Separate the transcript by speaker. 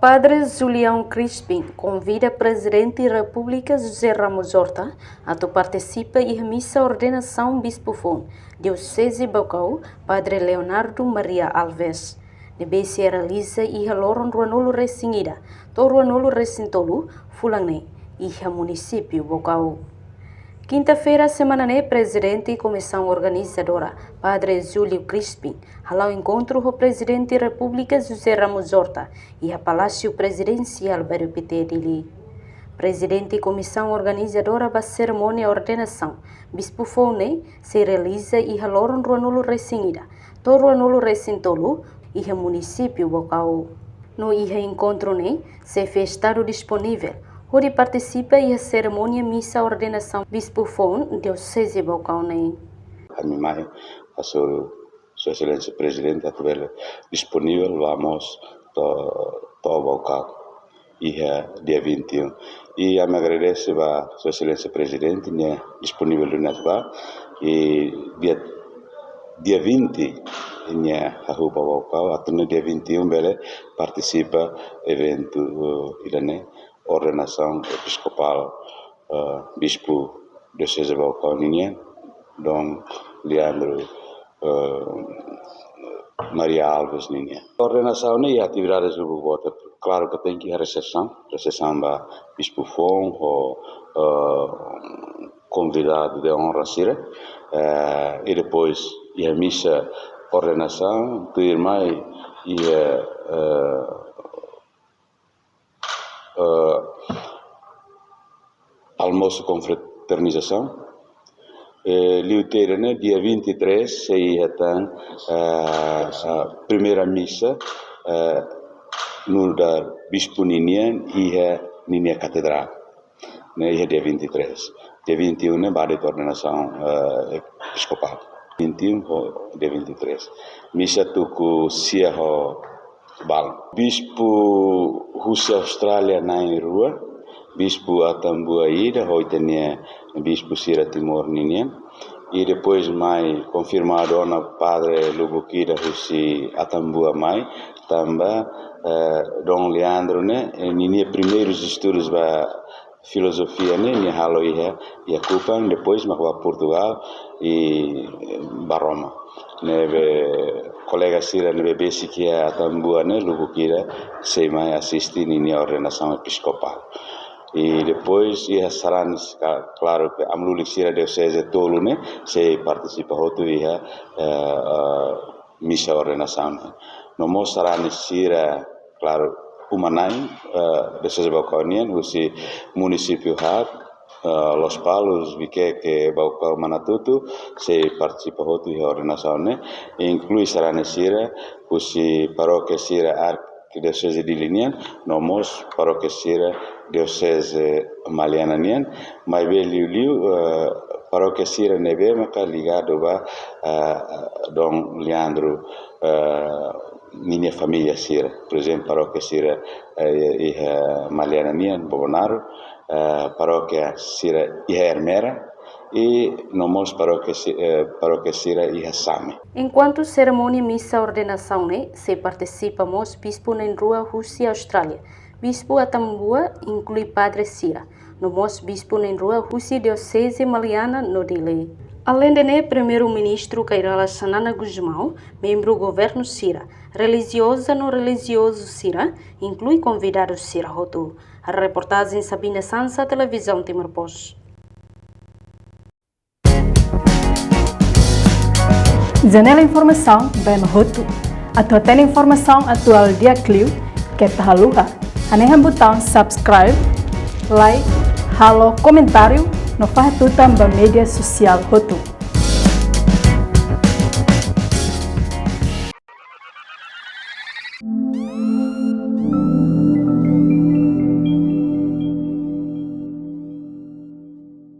Speaker 1: Padre Julião Crispim convida Presidente da República José Ramos Horta a participar em missa ordenação Bispo Fon, Diocese Baucau, Padre Leonardo Maria Alves. Debe se realiza e haloron ruanolo resingida, to ruanolo resintolo, fulane, e município Baucau. Quinta-feira, semana né, presidente e comissão organizadora, Padre Júlio Crispim, ao encontro com o presidente da República José Ramos Horta e a Palácio Presidencial Barupité Dili. Presidente e comissão organizadora da cerimônia ordenação, Bispo Fone, se realiza e haloron ruanolo resingida, to ruanolo resintolo e o município Baucau. No encontro né, se fez estado disponível onde participa e a cerimônia missa ordenação Bispo Fon, Diocese Baucau.
Speaker 2: A minha mãe, a Sua Excelência Presidente, estiver disponível, vamos para Baucau, dia 21. E eu me agradeço a Sua Excelência Presidente, disponível no Nasba, e dia 20, a rua Baucau, até no dia 21, participa evento ordenação episcopal Bispo Diocese Baucau, Dom Leandro Maria Alves. A ordenação e atividades do voto, claro que tem que ir a recepção da Bispo Fon, convidado de honra Sira, e depois a missa ordenação, tu irmã e almoço com fraternização. Liuteira, dia 23, se a primeira missa no da Bispo Ninian e a Catedral, dia 23. Dia 21, bade de ordenação episcopal. 21, dia 23. Missa tuku Sierra Bal. Bispo Rússia Austrália na rua, Bispo Atambua Ida, hoje Bispo Sira Timor Ninian, e depois mais confirmado na Padre Lubukira Rússia Atambua Mai, também Dom Leandro, Ninian primeiros estudos da filosofia, halo e a Cupang, depois mas para Portugal e Roma. Colega Sira nebe que a Atambua Lubukira se mai assiste na ordenação episcopal. E depois ia saranis, claro que a mulher Sira Diocese tolo se participa outro ia missa ordenação. No mos saranis Sira, claro, Umanai, Diocese Baucauian, o município Haag, Los Palos, Viqueque, Baucau, Manatutu, se participa outro ia ordenação, inclui saranis Sira, o paróquia Sira Arquidiocese de Linian, nomos paróquia Sira Diocese Maliananian, mas liu paróquia Sira neve maka ligado a Dom Leandro minha família Sira, por exemplo, paróquia Sira Maliananian, Bobonaro, paróquia Sira Hermera, e nomos paróquia Sira e Same.
Speaker 1: Enquanto cerimônia missa ordenação se participa mos bispo na rua Rússia Austrália. Bispo Atambua inclui Padre Sira, nomos bispo na rua Rússia Diocese Maliana no Dile. Além de primeiro-ministro Kairala Sanana Guzmão, membro do governo Sira, religiosa no religioso Sira, inclui convidado Sira Roto. A reportagem Sabina Sansa, Televisão Timor-Post.
Speaker 3: Janela Informação, bem Roto. Atual informação atual dia Clio, que tá haluha. Anehan botão subscribe, like, halo comentário, no faz tudo também mídia social Roto.